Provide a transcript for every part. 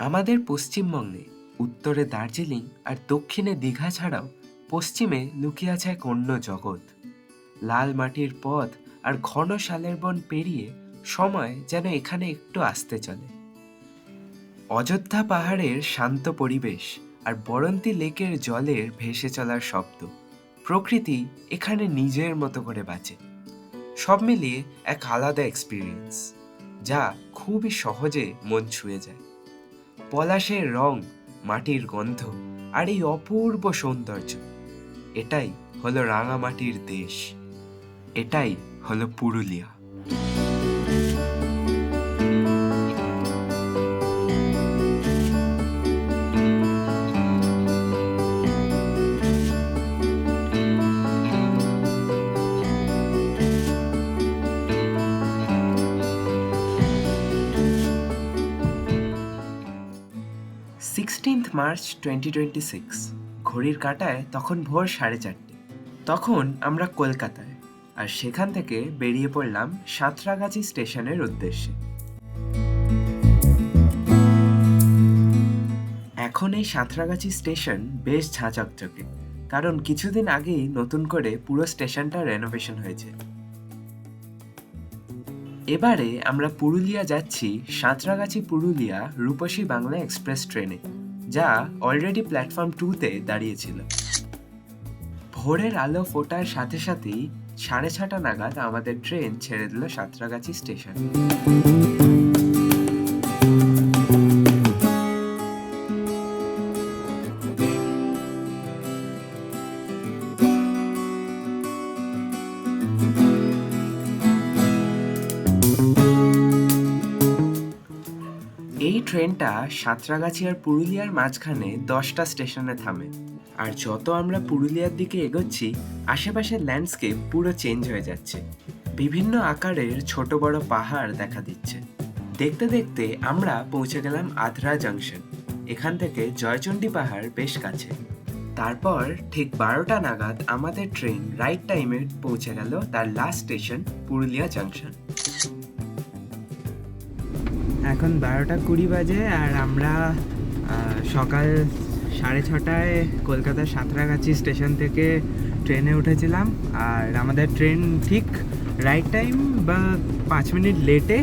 আমাদের পশ্চিমবঙ্গে উত্তরে দার্জিলিং আর দক্ষিণে দীঘা ছাড়াও পশ্চিমে লুকিয়ে আছে এক অন্য জগৎ। লাল মাটির পথ আর ঘন শালের বন পেরিয়ে সময় যেন এখানে একটু আসতে চলে। অযোধ্যা পাহাড়ের শান্ত পরিবেশ আর বরন্তী লেকের জলের ভেসে চলার শব্দ, প্রকৃতি এখানে নিজের মতো করে বাঁচে। সব মিলিয়ে এক আলাদা এক্সপিরিয়েন্স, যা খুবই সহজে মন ছুঁয়ে যায়। পলাশের রং, মাটির গন্ধ আর এই অপূর্ব সৌন্দর্য, এটাই হলো রাঙামাটির দেশ, এটাই হলো পুরুলিয়া। মার্চ 2026, ঘড়ির কাঁটায় তখন ভোর 4:30। তখন আমরা কলকাতায়, আর সেখান থেকে বেরিয়ে পড়লাম সাঁতরাগাছি স্টেশনের উদ্দেশ্যে। এখন এই সাঁতরাগাছি স্টেশন বেশ ঝাঁচকচকে, কারণ কিছুদিন আগেই নতুন করে পুরো স্টেশনটা রেনোভেশন হয়েছে। এবারে আমরা পুরুলিয়া যাচ্ছি সাঁতরাগাছি পুরুলিয়া রূপসী বাংলা এক্সপ্রেস ট্রেনে, যা অলরেডি প্ল্যাটফর্ম 2-তে দাঁড়িয়েছিল। ভোরের আলো ফোটার সাথে সাথেই 6:30 নাগাদ আমাদের ট্রেন ছেড়ে দিল সাঁতরাগাছি স্টেশন। এই ট্রেনটা সাঁতরাগাছি আর পুরুলিয়ার মাঝখানে 10টা স্টেশনে থামে। আর যত আমরা পুরুলিয়ার দিকে এগোচ্ছি, আশেপাশের ল্যান্ডস্কেপ পুরো চেঞ্জ হয়ে যাচ্ছে। বিভিন্ন আকারের ছোট বড় পাহাড় দেখা দিচ্ছে। দেখতে দেখতে আমরা পৌঁছে গেলাম আদ্রা জাংশন। এখান থেকে জয়চণ্ডী পাহাড় বেশ কাছে। তারপর ঠিক 12টা নাগাদ আমাদের ট্রেন রাইট টাইমে পৌঁছে গেল তার লাস্ট স্টেশন পুরুলিয়া জাংশন। এখন 12:20 বাজে, আর আমরা সকাল 6:30টায় কলকাতার সাঁতরাগাছি স্টেশন থেকে ট্রেনে উঠেছিলাম। আর আমাদের ট্রেন ঠিক রাইট টাইম বা 5 মিনিট লেটে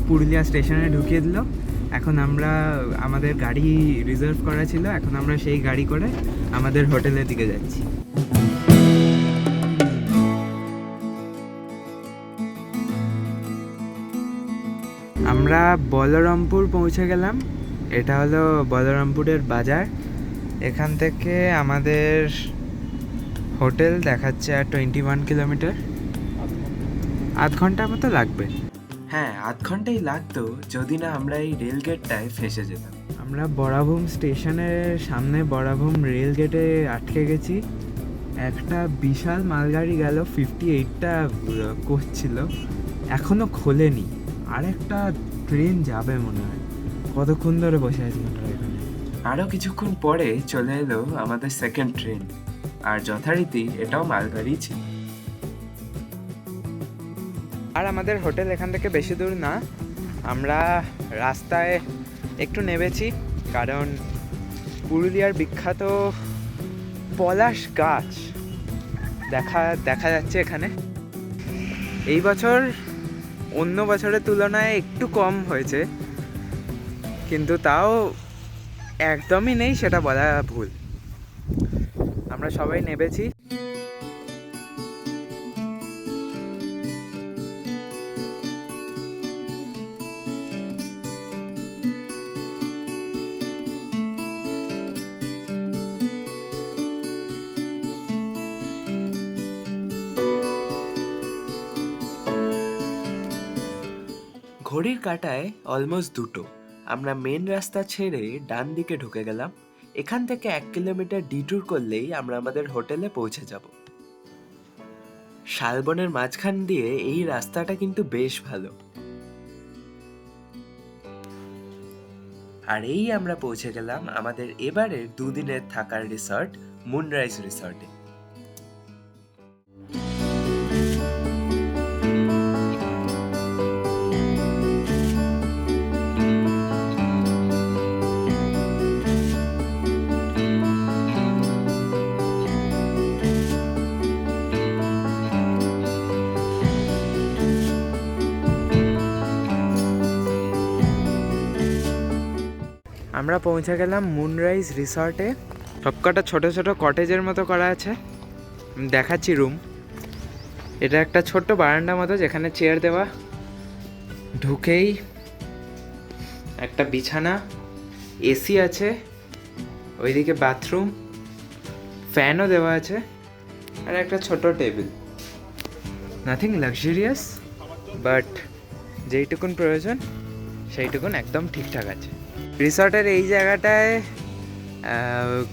পুরুলিয়া স্টেশনে ঢুকিয়ে দিল। এখন আমরা আমাদের গাড়ি রিজার্ভ করা ছিল, এখন আমরা সেই গাড়ি করে আমাদের হোটেলের দিকে যাচ্ছি। আমরা বলরামপুর পৌঁছে গেলাম। এটা হলো বলরামপুরের বাজার। এখান থেকে আমাদের হোটেল দেখাচ্ছে আর 21 কিলোমিটার। আধ ঘন্টার মতো লাগবে। হ্যাঁ, আধ ঘন্টাই লাগতো যদি না আমরা এই রেল গেটটায় ফেসে যেতাম। আমরা বরাভূম স্টেশনের সামনে বরাভূম রেল গেটে আটকে গেছি। একটা বিশাল মালগাড়ি গেল, 58টা কোচ ছিল, এখনো খোলেনি। আর একটা ট্রেন যাবে মনে হয়। কতক্ষণ ধরে বসে আছি আমরা এখানে। আরও কিছুক্ষণ পরে চলে এলো আমাদের সেকেন্ড ট্রেন, আর যথারীতি এটাও মালগাড়ি ছিল। আর আমাদের হোটেল এখান থেকে বেশি দূর না। আমরা রাস্তায় একটু নেমেছি, কারণ পুরুলিয়ার বিখ্যাত পলাশ গাছ দেখা যাচ্ছে এখানে। এই বছর অন্য বছরের তুলনায় একটু কম হয়েছে, কিন্তু তাও একদমই নেই সেটা বলা ভুল। আমরা সবাই নেমেছি। ঘড়ির কাঁটায় অলমোস্ট 2টো। আমরা মেন রাস্তা ছেড়ে ডান দিকে ঢুকে গেলাম। এখান থেকে 1 কিলোমিটার ডিট্যুর করলেই আমরা আমাদের হোটেলে পৌঁছে যাব। শালবনের মাঝখান দিয়ে এই রাস্তাটা কিন্তু বেশ ভালো। আর এই আমরা পৌঁছে গেলাম আমাদের এবারের 2 দিনের থাকার রিসর্ট, মুনরাইজ রিসর্টে। আমরা পৌঁছে গেলাম মুনরাইজ রিসর্টে। সবকটা ছোট ছোট কটেজের মতো করা আছে। দেখাচ্ছি রুম। এটা একটা ছোট্ট বারান্দা মতো যেখানে চেয়ার দেওয়া, ঢুকেই একটা বিছানা, এসি আছে, ওইদিকে বাথরুম, ফ্যানও দেওয়া আছে, আর একটা ছোট টেবিল। নাথিং লাক্সারিয়াস, বাট যেইটুকুন প্রয়োজন সেইটুকুন একদম ঠিকঠাক আছে। রিসর্টের এই জায়গাটায়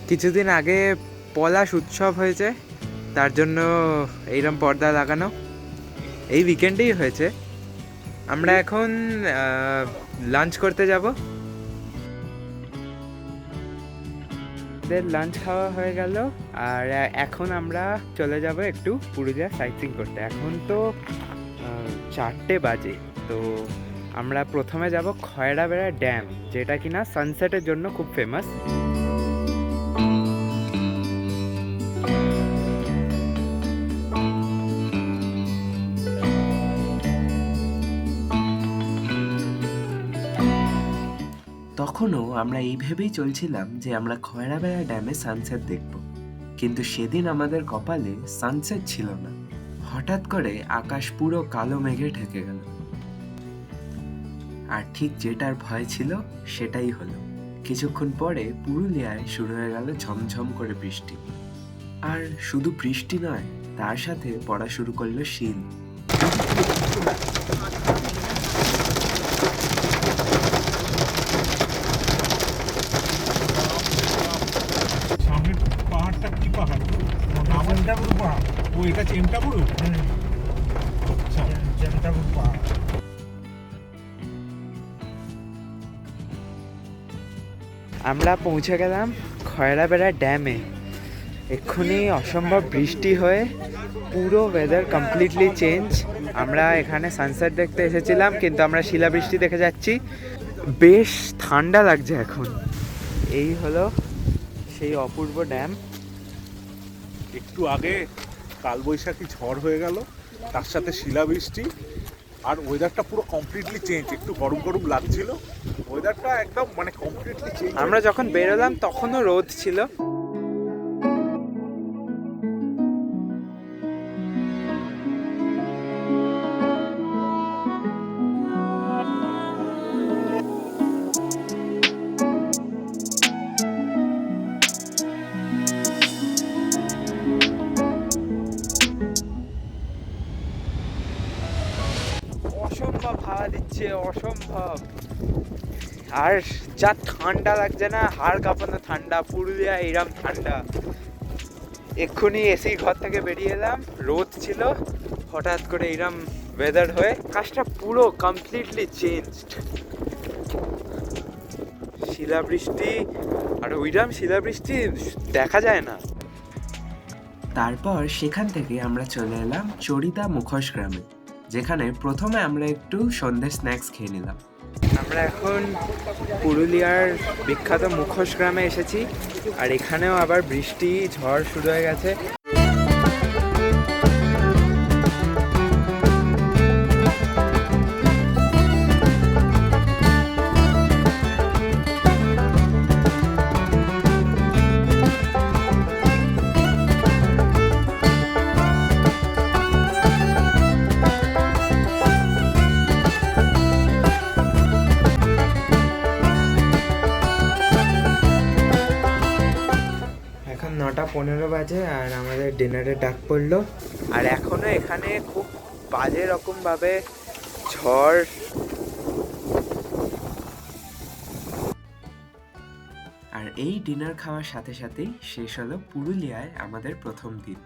কিছুদিন আগে পলাশ উৎসব হয়েছে, তার জন্য এইরকম পর্দা লাগানো। এই উইকেন্ডেই হয়েছে। আমরা এখন লাঞ্চ করতে যাব। লাঞ্চ খাওয়া হয়ে গেল, আর এখন আমরা চলে যাব একটু পুরুলিয়া সাইট সিইং করতে। এখন তো 4টে বাজে। তো আমরা প্রথমে যাব খয়রাবেড়া ড্যাম, যেটা কিনা সানসেটের জন্য খুব ফেমাস। তখনও আমরা এই ভেবেই চলছিলাম যে আমরা খয়রাবেড়া ড্যামে সানসেট দেখব, কিন্তু সেদিন আমাদের কপালে সানসেট ছিল না। হঠাৎ করে আকাশ পুরো কালো মেঘে ঢেকে গেল, আর ঠিক যেটার ভয় ছিল সেটাই হলো। কিছুক্ষণ পরে পুরুলিয়ায় শুরু হয়ে গেল ঝমঝম করে বৃষ্টি। আর শুধু বৃষ্টি নয়, তার সাথে পড়া শুরু করলো শিল। পাহাড়টা কি পাহাড়? চেমটাপুর পাহাড়। ও এটা চেমটাপুর? আচ্ছা, চেমটাপুর পাহাড়। আমরা পৌঁছে গেলাম খয়রাবেড়া ড্যামে। এক্ষুনি অসম্ভব বৃষ্টি হয়ে পুরো ওয়েদার কমপ্লিটলি চেঞ্জ। আমরা এখানে সানসেট দেখতে এসেছিলাম, কিন্তু আমরা শিলাবৃষ্টি দেখে যাচ্ছি। বেশ ঠান্ডা লাগছে এখন। এই হলো সেই অপূর্ব ড্যাম। একটু আগে কালবৈশাখী ঝড় হয়ে গেল, তার সাথে শিলাবৃষ্টি, আর ওয়েদারটা পুরো কমপ্লিটলি চেঞ্জ। একটু গরম গরম লাগছিল, ওয়েদারটা একদম মানে কমপ্লিটলি চেঞ্জ। আমরা যখন বেরোলাম তখনও রোদ ছিল। অসম্ভব হাওয়া দিচ্ছে, অসম্ভব। আর যা ঠান্ডা লাগছে না, হাড় কাঁপানো ঠান্ডা। পুরুলিয়া এরম ঠান্ডা। এক্ষুনি এসি ঘর থেকে বেরিয়ে এলাম, রোদ ছিল, হঠাৎ করে এরম ওয়েদার হয়ে কাজটা পুরো কমপ্লিটলি চেঞ্জড। শিলাবৃষ্টি, আর ওইরকম শিলাবৃষ্টি দেখা যায় না। তারপর সেখান থেকে আমরা চলে এলাম চরিদা মুখোশ গ্রামে, যেখানে প্রথমে আমরা একটু সন্ধ্যে স্ন্যাক্স খেয়ে নিলাম। আমরা এখন পুরুলিয়ার বিখ্যাত মুখোশ গ্রামে এসেছি, আর এখানেও আবার বৃষ্টি ঝড় শুরু হয়ে গেছে। এখন 9:15 বাজে, আর আমাদের ডিনারের ডাক পড়লো। আর এখনো এখানে খুব বাজে রকমভাবে ঝড়। আর এই ডিনার খাওয়ার সাথে সাথেই শেষ হলো পুরুলিয়ায় আমাদের প্রথম দিন।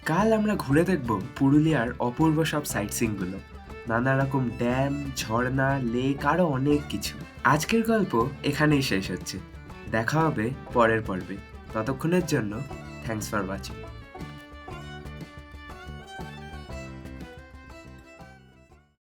কাল আমরা ঘুরে দেখব পুরুলিয়ার অপূর্ব সব সাইট সিইংগুলো, নানা রকম ড্যাম, ঝর্ণা, লেক, আরো অনেক কিছু। আজকের গল্প এখানেই শেষ হচ্ছে। দেখা হবে পরের পর্বে। ততক্ষণের জন্য থ্যাঙ্কস ফর ওয়াচিং।